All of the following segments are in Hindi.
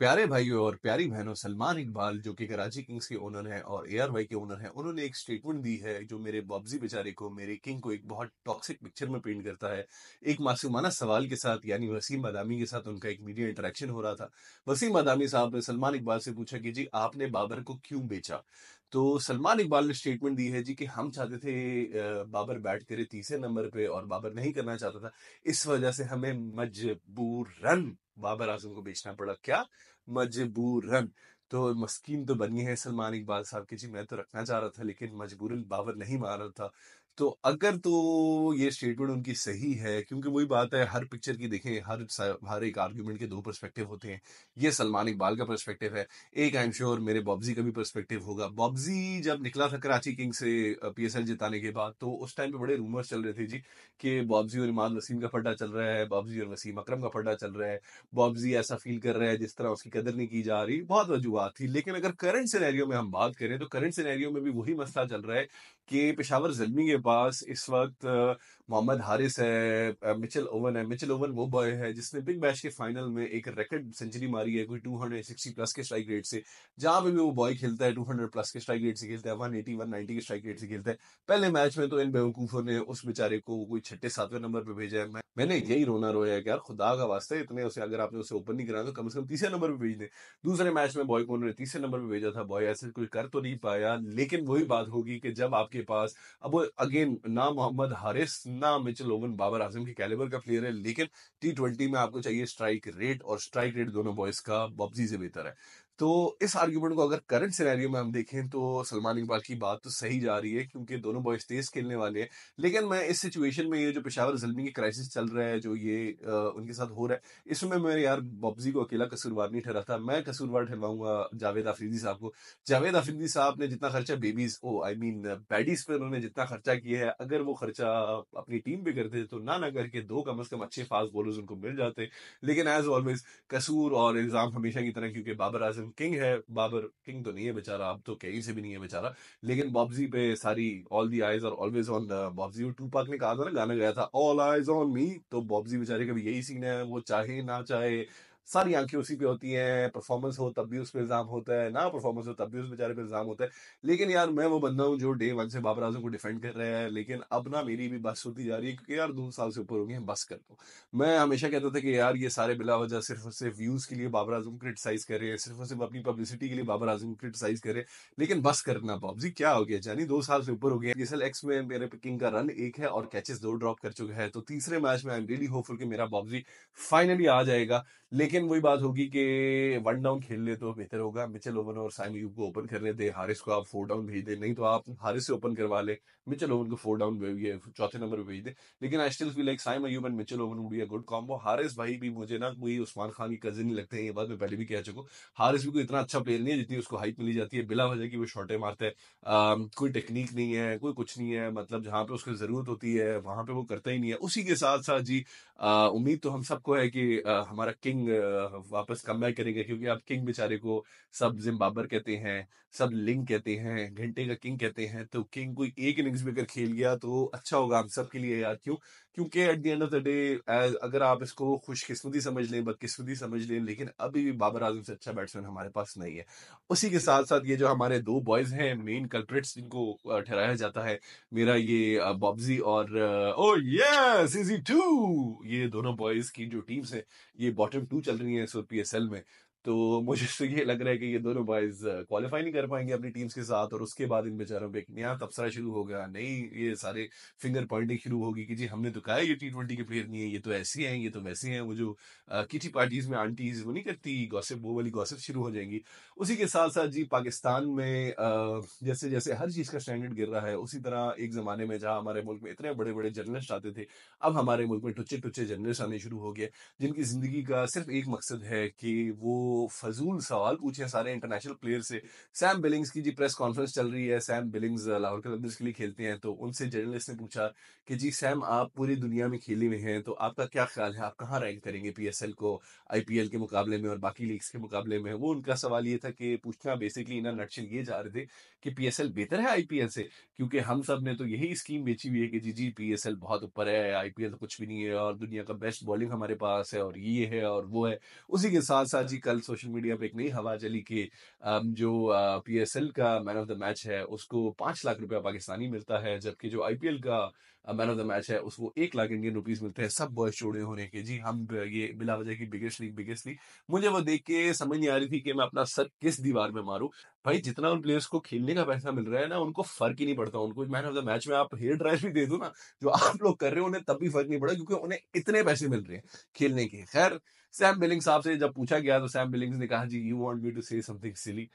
प्यारे भाइयों और प्यारी बहनों, सलमान इकबाल जो कि कराची किंग्स के ओनर हैं और एआरवाई के ओनर हैं, उन्होंने एक स्टेटमेंट दी है जो मेरे बॉब्जी बेचारे को, मेरे किंग को एक बहुत टॉक्सिक पिक्चर में पेंट करता है। एक मासूमाना सवाल के साथ, यानी वसीम बादामी के साथ उनका एक मीडिया इंटरेक्शन हो रहा था। वसीम बादामी साहब ने सलमान इकबाल से पूछा कि जी आपने बाबर को क्यों बेचा। तो सलमान इकबाल ने स्टेटमेंट दी है जी कि हम चाहते थे बाबर बैट करे तीसरे नंबर पे और बाबर नहीं करना चाहता था। इस वजह से हमें मजबूरन बाबर आजम को बेचना पड़ा। क्या? मजबूरन। तो मस्कीन तो बनी है सलमान इकबाल साहब की जी, मैं तो रखना चाह रहा था लेकिन मजबूरन बाबर नहीं मान रहा था। तो अगर तो ये स्टेटमेंट उनकी सही है, क्योंकि वही बात है, हर पिक्चर की देखें, हर एक आर्गुमेंट के दो पर्सपेक्टिव होते हैं। ये सलमान इकबाल का पर्सपेक्टिव है। एक आई एम श्योर मेरे बॉब्जी का भी पर्सपेक्टिव होगा। बॉब्जी जब निकला था कराची किंग से पीएसएल जिताने के बाद, तो उस टाइम पे बड़े रूमर्स चल रहे थे जी कि बॉब्जी और इमाद वसीम का फड्डा चल रहा है, बॉब्जी और वसीम अकरम का फड्डा चल रहा है। बॉब्जी ऐसा फील कर रहा है जिस तरह उसकी कदर नहीं की जा रही। बहुत वजूहत थी, लेकिन अगर करंट सिनेरियो में हम बात करें तो करंट सिनेरियो में भी वही मसला चल रहा है कि पेशावर ज़ल्मी के पास इस वक्त मोहम्मद हारिस है, मिचेल ओवन है। मिचेल ओवन वो बॉय है जिसने बिग बैश के फाइनल में एक रिकॉर्ड सेंचुरी मारी है, कोई 260 प्लस के स्ट्राइक रेट से। जहां पे भी वो बॉय खेलता है 200 प्लस के स्ट्राइक रेट से खेलता है, 180 190 के स्ट्राइक रेट से खेलता है। पहले मैच में तो इन बेवकूफों ने उस बेचारे को कोई छठे सातवें नंबर पे भेजा है। मैंने यही रोना रोया है कि यार खुदा का वास्ता है, इतने उसे अगर आपने उसे ओपन नहीं कराया तो कम से कम तीसरे नंबर पे भेज दें। दूसरे मैच में बॉय को उन्होंने तीसरे नंबर पे भेजा था। बॉय ऐसे कोई कर तो नहीं पाया, लेकिन वही बात होगी कि जब आपके पास अब वो अगेन ना मोहम्मद हारिस ना मिचेल ओवन बाबर आजम के कैलिबर का प्लेयर है, लेकिन T20 में आपको चाहिए स्ट्राइक रेट, और स्ट्राइक रेट दोनों बॉयज का बॉब्जी से बेहतर है। तो इस आर्ग्यूमेंट को अगर करंट सिनेरियो में हम देखें तो सलमान इकबाल की बात तो सही जा रही है, क्योंकि दोनों बॉयज तेज खेलने वाले हैं। लेकिन मैं इस सिचुएशन में, ये जो पेशावर ज़ल्मी की क्राइसिस चल रहा है, जो ये उनके साथ हो रहा है, इसमें मैं यार बॉब्जी को अकेला कसूरवार नहीं ठहराता। मैं कसूरवार ठहराऊंगा जावेद अफरीदी साहब को। जावेद अफरीदी साहब ने जितना खर्चा babies O I mean baddies पे उन्होंने जितना खर्चा किया है, अगर वो खर्चा अपनी टीम पे करते तो ना करके दो कम से कम अच्छे फास्ट बॉलर्स उनको मिल जाते। लेकिन एज ऑलवेज कसूर और इल्जाम हमेशा की तरह, क्योंकि बाबर आजम किंग है, बाबर किंग तो नहीं है बेचारा, अब तो कहीं से भी नहीं है बेचारा, लेकिन बॉब्जी पे सारी ऑल दी आइज और ऑलवेज ऑन बॉब्जी। और टूपाक ने कहा था ना, गाना गया था ऑल आइज ऑन मी, तो बॉब्जी बेचारे का भी यही सीन है। वो चाहे ना चाहे सारी आंखें उसी पे होती हैं। परफॉर्मेंस हो तब भी उस पर इल्जाम होता है, ना परफॉर्मेंस हो तब भी उस बेचारे पे इल्जाम होता है। लेकिन यार मैं वो बंदा हूँ जो डे वन से बाबर आजम को डिफेंड कर रहा है, लेकिन अब ना मेरी भी बस होती जा रही है, क्योंकि यार 2 साल से ऊपर हो गए हैं, बस कर दो। मैं हमेशा कहता था कि यार ये सारे बिला वजह सिर्फ और सिर्फ व्यूज के लिए बाबर आजम को क्रिटिसाइज कर रहे हैं, सिर्फ और सिर्फ अपनी पब्लिसिटी के लिए बाबर आजम को क्रिटिसाइज कर रहे हैं। लेकिन बस करना बॉब्जी, क्या हो गया जानी, 2 साल से ऊपर हो गया। पीएसएल एक्स में मेरे किंग का रन एक है और कैचेस 2 ड्रॉप कर चुका है, तो तीसरे मैच में आई एम रियली होपफुल कि मेरा बॉब्जी फाइनली आ जाएगा। लेकिन वही बात होगी कि वन डाउन खेल ले तो बेहतर होगा। मिचेल ओवन और साइम अयूब को ओपन करने दे, हारिस को आप 4 डाउन भेज दे, नहीं तो आप हारिस से ओपन करवा ले, मिचेल ओवन को 4 डाउन ये चौथे नंबर पे भेज दे। लेकिन I still feel like Saim Ayub and Mitchell Owen would be a good combo. Haris भाई भी मुझे ना कोई उस्मान खान की कजिन नहीं लगते हैं, ये बात मैं पहले भी कह चुका हूँ। हारिस भी कोई इतना अच्छा प्लेयर नहीं है जितनी उसको हाइप मिली जाती है, बिला वजह की वो शॉटें मारता है। कोई टेक्निक नहीं है, कोई कुछ नहीं है, मतलब जहां पे उसको जरूरत होती है वहां पे वो करता ही नहीं है। उसी के साथ साथ जी उम्मीद तो हम सबको है कि हमारा किंग वापस कमबैक करेंगे, क्योंकि अब किंग बेचारे को सब जिम्बाबर कहते हैं, सब लिंग कहते हैं, घंटे का किंग कहते हैं। तो किंग कोई एक इनिंग्स भी अगर खेल गया तो अच्छा होगा हम सब के लिए यार। क्यों? क्योंकि at the end of the day, अगर आप इसको खुशकिस्मती समझ लें, बदकिस्मती समझ लें, लेकिन अभी भी बाबर आजम से अच्छा बैट्समैन हमारे पास नहीं है। उसी के साथ साथ ये जो हमारे दो बॉयज हैं मेन कल्प्रिट्स जिनको ठहराया जाता है, मेरा ये बॉब्जी और ओ यस इजी टू, ये दोनों बॉयज की जो टीम्स हैं, ये बॉटम 2 चल रही हैं इस पीएसएल में। तो मुझे तो ये लग रहा है कि ये दोनों बॉयज क्वालिफाई नहीं कर पाएंगे अपनी टीम्स के साथ, और उसके बाद इन बेचारों पे एक नया तबसरा शुरू होगा। नहीं, ये सारे फिंगर पॉइंटिंग शुरू होगी कि जी हमने तो कहा है ये T20 के प्लेयर नहीं है, ये तो ऐसे हैं, ये तो वैसे हैं। वो जो किटी पार्टीज में आंटीज वो नहीं करती गॉसिप, वो वाली गॉसिप शुरू हो जाएंगी। उसी के साथ साथ जी पाकिस्तान में जैसे जैसे हर चीज का स्टैंडर्ड गिर रहा है, उसी तरह एक जमाने में जहां हमारे मुल्क में इतने बड़े बड़े जर्नलिस्ट आते थे, अब हमारे मुल्क में टुच्चे टुच्चे जर्नलिस्ट आने शुरू हो गए, जिनकी जिंदगी का सिर्फ एक मकसद है कि वो फजूल सवाल पूछे सारे इंटरनेशनल प्लेयर से। सैम बिलिंग्स की जी प्रेस कॉन्फ्रेंस चल रही है, सैम बिलिंग्स लाहौर कलंदर्स के लिए खेलते हैं, तो उनसे जर्नलिस्ट ने पूछा कि जी सैम, आप पूरी दुनिया में खेले हुए हैं, तो आपका क्या ख्याल है, आप कहाँ रैंक करेंगे पीएसएल को आईपीएल के मुकाबले में और बाकी लीग्स के मुकाबले में। वो उनका सवाल ये था कि पूछना बेसिकली ना नटशल ये जा रहे थे कि पीएसएल बेहतर है आईपीएल से, क्योंकि हम सब ने तो यही स्कीम बेची हुई है कि जी जी पीएसएल बहुत ऊपर है, आईपीएल तो कुछ भी नहीं है, और दुनिया का बेस्ट बॉलिंग हमारे पास है, और ये है और वो है। उसी के साथ साथ जी कल कल सोशल मीडिया पे एक नई हवा चली कि जो पीएसएल का मैन ऑफ द मैच है उसको 5 लाख रुपया पाकिस्तानी मिलता है, जबकि जो आईपीएल का मैन ऑफ द मैच है उसको 1 लाख इंडियन रुपीज मिलते हैं। सब बॉयज जोड़े होने के जी हम ये बिला वजह की बिगेस्ट लीग। मुझे वो देख के समझ नहीं आ रही थी कि मैं अपना सर किस दीवार में मारूं। भाई जितना उन प्लेयर्स को खेलने का पैसा मिल रहा है ना, उनको फर्क ही नहीं पड़ता। उनको मैन ऑफ द मैच में आप हेयर ड्रायर भी दे दो ना, जो आप लोग कर रहे हो, उन्हें तब भी फर्क नहीं पड़ा, क्योंकि उन्हें इतने पैसे मिल रहे हैं खेलने के। खैर, सैम बिलिंग्स साहब से जब पूछा गया तो सैम बिलिंग्स ने कहा, जी you want me to say something silly.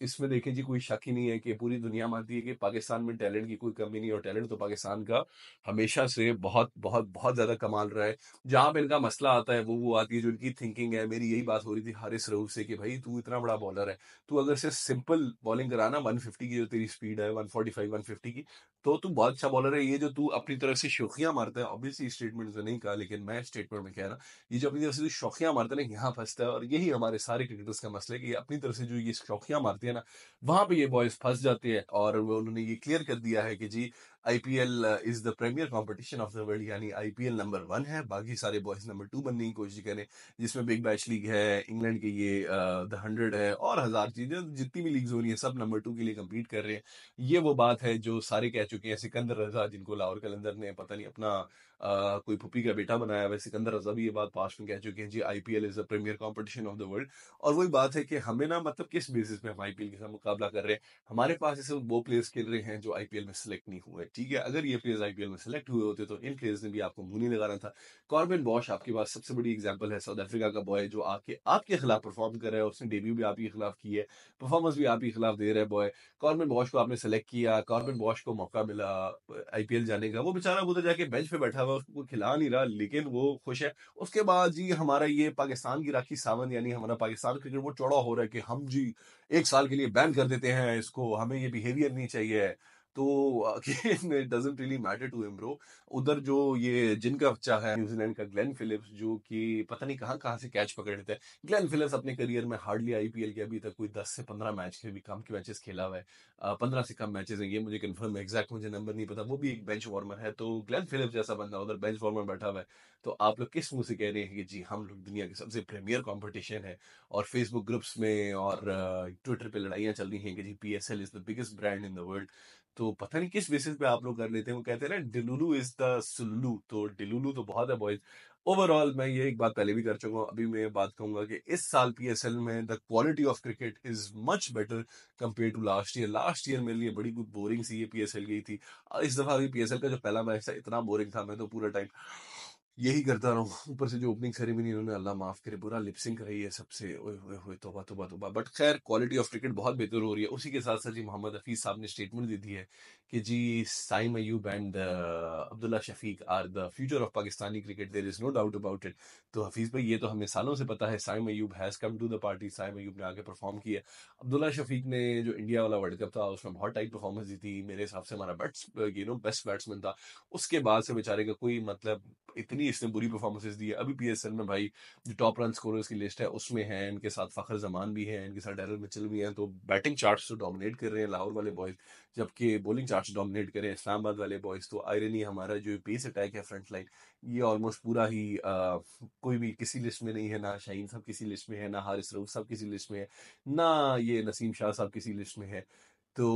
इसमें देखें जी, कोई शक ही नहीं है कि पूरी दुनिया मानती है कि पाकिस्तान में टैलेंट की कोई कमी नहीं, और टैलेंट तो पाकिस्तान का हमेशा से बहुत बहुत बहुत ज्यादा कमाल रहा है। जहां पे इनका मसला आता है वो आती है जो इनकी थिंकिंग है। मेरी यही बात हो रही थी हारिस रऊफ से कि भाई तू इतना बड़ा बॉलर है, तू अगर से सिंपल बॉलिंग कराना 150 की जो तेरी स्पीड है, 145 150 की, तो तू बहुत अच्छा बॉलर है। ये जो तू अपनी तरफ से शौकियां मारता है, ऑब्वियसली स्टेटमेंट से नहीं कहा लेकिन मैं स्टेटमेंट में कह रहा, ये जो अपनी तरफ से जो शौकियां मारता है ना, यहाँ फंसता है। और यही हमारे सारे क्रिकेटर्स का मसला है कि ये अपनी तरफ से जो ये शौकियां मारते हैं ना, वहां पे ये बॉयज फंस जाते हैं। और उन्होंने ये क्लियर कर दिया है कि जी IPL is the premier competition of the world, यानी आईपीएल नंबर 1 है, बाकी सारे बॉयज नंबर 2 बनने की कोशिश करें। जिसमें बिग बैश लीग है, इंग्लैंड के ये द 100 है, और हजार चीजें, जितनी भी लीग्स हो रही है सब नंबर 2 के लिए compete कर रहे हैं। ये वो बात है जो सारे कह चुके हैं। सिकंदर रजा, जिनको लाहौर कलंदर ने पता नहीं अपना कोई पुप्पी का बेटा बनाया हुआ है, सिकंदर रजा भी ये बात पास्ट में कह चुके हैं, जी IPL is the premier competition of the world. और वही बात है कि हमें ना, मतलब किस बेसिस पे हम आईपीएल के साथ मुकाबला कर रहे हैं। हमारे पास ऐसे वो प्लेयर्स खेल रहे हैं जो आईपीएल में सिलेक्ट नहीं हुए। ठीक है, अगर ये प्लेयर्स आईपीएल में सिलेक्ट हुए होते तो इन प्लेयर्स ने भी आपको मुंह नहीं लगाना था। कॉर्बिन बॉश आपके पास सबसे बड़ी एग्जांपल है, साउथ अफ्रीका का बॉय जो आके आपके खिलाफ परफॉर्म कर रहा है। उसने डेब्यू भी आप ही के खिलाफ की है, परफॉर्मेंस भी आप ही के खिलाफ दे रहा है बॉय। कॉर्बिन बॉश को आपने सेलेक्ट किया, कॉर्बिन बॉश को मौका मिला आईपीएल जाने का, वो बेचारा उधर जाके बेंच पे बैठा हुआ है, उसको कोई खिला नहीं रहा, लेकिन वो खुश है। उसके बाद जी हमारा ये पाकिस्तान की राखी सावंत, यानी हमारा पाकिस्तान क्रिकेट वो चौड़ा हो रहा है कि हम जी 1 साल के लिए बैन कर देते हैं इसको, हमें ये बिहेवियर नहीं चाहिए। तो again it doesn't really matter to him bro. उधर जो ये जिनका बच्चा है न्यूजीलैंड का ग्लेन फिलिप्स, जो कि पता नहीं कहाँ कहाँ से कैच पकड़ लेता है। ग्लेन फिलिप्स अपने करियर में हार्डली आईपीएल के अभी तक कोई 10 से 15 मैच के भी कम के मैचेस खेला हुआ है। 15 से कम मैचेस हैं, ये मुझे कंफर्म है, एग्जैक्ट मुझे नंबर नहीं पता। वो भी एक बेंच वार्मर है। तो ग्लेन फिलिप्स जैसा बंदा उधर बेंच वार्मर बैठा हुआ है, तो आप लोग किस मुंह से कह रहे हैं कि जी हम लोग दुनिया के सबसे प्रीमियर कंपटीशन है। और फेसबुक ग्रुप्स में और ट्विटर पे लड़ाइयां चल रही हैं कि जी PSL is the biggest brand in the world. तो पता नहीं किस बेसिस पे आप लोग कर लेते हैं। वो कहते हैं ना, डिलुलू इज द सुलुलू, तो डिलुलू तो बहुत है बॉयज। ओवरऑल मैं ये एक बात पहले भी कर चुका हूँ, अभी मैं ये बात कहूंगा कि इस साल पीएसएल में the quality of cricket is much better compare to last year. Last year मेरे लिए बड़ी बोरिंग सी ये पीएसएल गई थी। इस दफा भी पीएसएल का जो पहला मैच था इतना बोरिंग था, मैं तो पूरा टाइम यही करता रहा हूँ। ऊपर से जो ओपनिंग सेरेमनी उन्होंने, अल्लाह माफ करे, पूरा लिपसिंग कराई है सबसे, ओए होए होए, तौबा तौबा तौबा। बट खैर क्वालिटी ऑफ क्रिकेट बहुत बेहतर हो रही है। उसी के साथ साथ जी मोहम्मद हफीज साहब ने स्टेटमेंट दे दी है कि जी Saim Ayub and Abdullah Shafique are the future of Pakistani cricket, there is no doubt about it. तो हफीज भाई, ये तो हमें सालों से पता है, Saim Ayub has come to the party, Saim Ayub ने आके परफॉर्म किया। अब्दुल्ला शफीक ने जो इंडिया वाला वर्ल्ड कप था उसमें बहुत टाइट परफॉर्मेंस दी थी, मेरे हिसाब से हमारा बेस्ट बैट्समैन था। उसके बाद से बेचारे का कोई मतलब, इतनी इसने बुरी परफॉर्मेंसेस दी है। अभी पीएसएल में भाई जो टॉप रन स्कोरर्स की लिस्ट है उसमें है, इनके साथ फखर जमान भी है, इनके साथ डैरल मिचेल भी हैं। तो बैटिंग चार्ट्स तो डोमिनेट कर रहे हैं लाहौर वाले बॉयज, जबकि बॉलिंग चार्ट्स डोमिनेट कर रहे हैं इस्लामाबाद वाले बॉयज। तो आयरनी, हमारा जो पेस अटैक है फ्रंट लाइन, ये ऑलमोस्ट पूरा ही कोई भी किसी लिस्ट में नहीं है। ना शाहीन साहब किसी लिस्ट में है, ना हारिस रऊफ साहब किसी लिस्ट में है, ना ये नसीम शाह साहब किसी लिस्ट में है। तो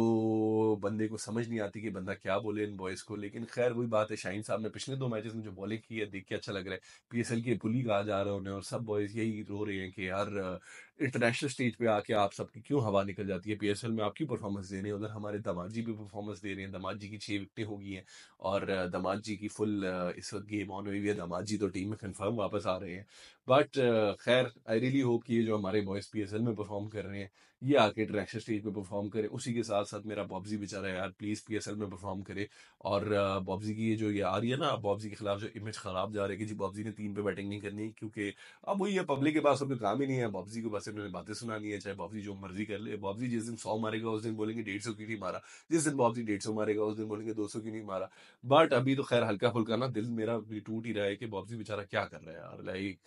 बंदे को समझ नहीं आती कि बंदा क्या बोले इन बॉयज को। लेकिन खैर वही बात है, शाहीन साहब ने पिछले 2 मैचेस में जो बॉलिंग की है देख के अच्छा लग रहा है। पीएसएल की पुली कहा जा रहा है उन्हें, और सब बॉयज यही रो रहे हैं कि यार इंटरनेशनल स्टेज पे आके आप सबकी क्यों हवा निकल जाती है, पीएसएल में आप क्यों परफॉर्मेंस दे रहे हैं। उधर हमारे दामाद जी भी परफॉर्मेंस दे रहे हैं, दामाद जी की 6 विकेटें हो गई हैं, और दामाद जी की फुल इस वक्त गेम ऑन हुई है। दामाद जी तो टीम में कंफर्म वापस आ रहे हैं। बट खैर आई रियली होप कि ये जो हमारे बॉयज पीएसएल में परफॉर्म कर रहे हैं, ये आके इंटरनेशनल स्टेज पे परफॉर्म करे। उसी के साथ साथ मेरा बॉब्जी बेचारा यार प्लीज पीएसएल में परफॉर्म करे। और बॉब्जी की ये जो ये आ रही है ना, बॉब्जी के खिलाफ जो इमेज खराब जा रही है कि जी बॉब्जी ने 3 पे बैटिंग नहीं करनी, क्योंकि अब वही है, पब्लिक के पास कोई काम ही नहीं है, बॉब्जी को बस इन्होंने बातें सुनानी है, चाहे बॉब्जी जो मर्जी कर ले। बॉब्जी जिस दिन 100 मारेगा उस दिन बोलेंगे 150 क्यों नहीं मारा, जिस दिन बॉब्जी 150 मारेगा उस दिन बोलेंगे 200 क्यों नहीं मारा। बट अभी तो खैर हल्का फुल्का ना दिल मेरा भी टूट ही रहा है कि बॉब्जी बेचारा क्या कर रहा है यार। लाइक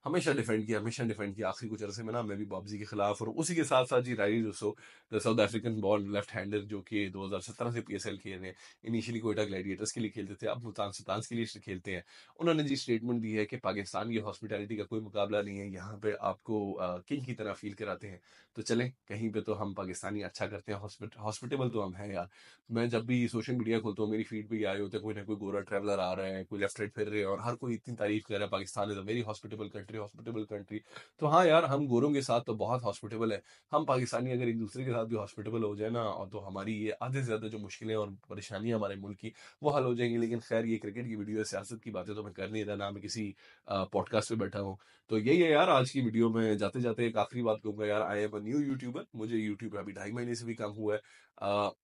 हमेशा डिफेंड किया। आखिरी कुछ अरसे में ना मैं भी बॉब्जी के खिलाफ, और उसी के साथ साथ जी Rilee Rossouw, the South African born left hander, जो कि 2017 से पीएसएल खेल रहे हैं। इनिशियली कोयटा ग्लैडिएटर्स के लिए खेलते थे, अब मुल्तान सुल्तान्स के लिए खेलते हैं। उन्होंने जी स्टेटमेंट दी है कि पाकिस्तान की हॉस्पिटैलिटी का कोई मुकाबला नहीं है, यहाँ पे आपको किंग की तरह फील कराते हैं। तो चलें, कहीं पे तो हम पाकिस्तानी अच्छा करते हैं, हॉस्पिटेबल तो हम हैं यार। मैं जब भी सोशल मीडिया खोलता हूँ, मेरी फीड पे ये आए होते हैं, कोई ना कोई गोरा ट्रैवलर आ रहा है, कोई लेफ्ट राइट फिर रहे हैं, और हर कोई इतनी तारीफ कर रहा है, Pakistan is a very hospitable country, hospitable country. तो हाँ यार, हम गोरों के साथ तो बहुत हॉस्पिटेबल है। हम पाकिस्तानी अगर एक दूसरे के साथ भी हॉस्पिटेबल हो जाए ना, और तो हमारी ये आधे से ज्यादा जो मुश्किलें और परेशानियां हमारे मुल्क की, वो हल हो जाएंगी। लेकिन खैर, ये क्रिकेट की वीडियो है, सियासत की बातें तो मैं कर नहीं रहा ना, मैं किसी पॉडकास्ट पे बैठा हूँ। तो यही है यार, आज की वीडियो में जाते जाते एक आखिरी बात कहूंगा यार, I am a new YouTuber. मुझे यूट्यूब अभी 2.5 महीने से भी कम हुआ है।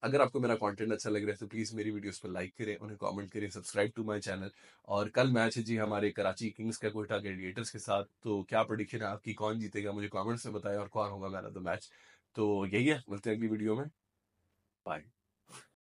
अगर आपको मेरा कंटेंट अच्छा लग रहा है तो प्लीज मेरी वीडियोस पर लाइक करें, उन्हें कमेंट करें, सब्सक्राइब टू माय चैनल। और कल मैच है जी हमारे कराची किंग्स का कोयटा ग्लैडिएटर्स के साथ। तो क्या प्रेडिक्शन है आपकी, कौन जीतेगा, मुझे कमेंट्स में बताएं, और कौन होगा मैन ऑफ द मैच। तो यही है, मिलते हैं अगली वीडियो में। बाय।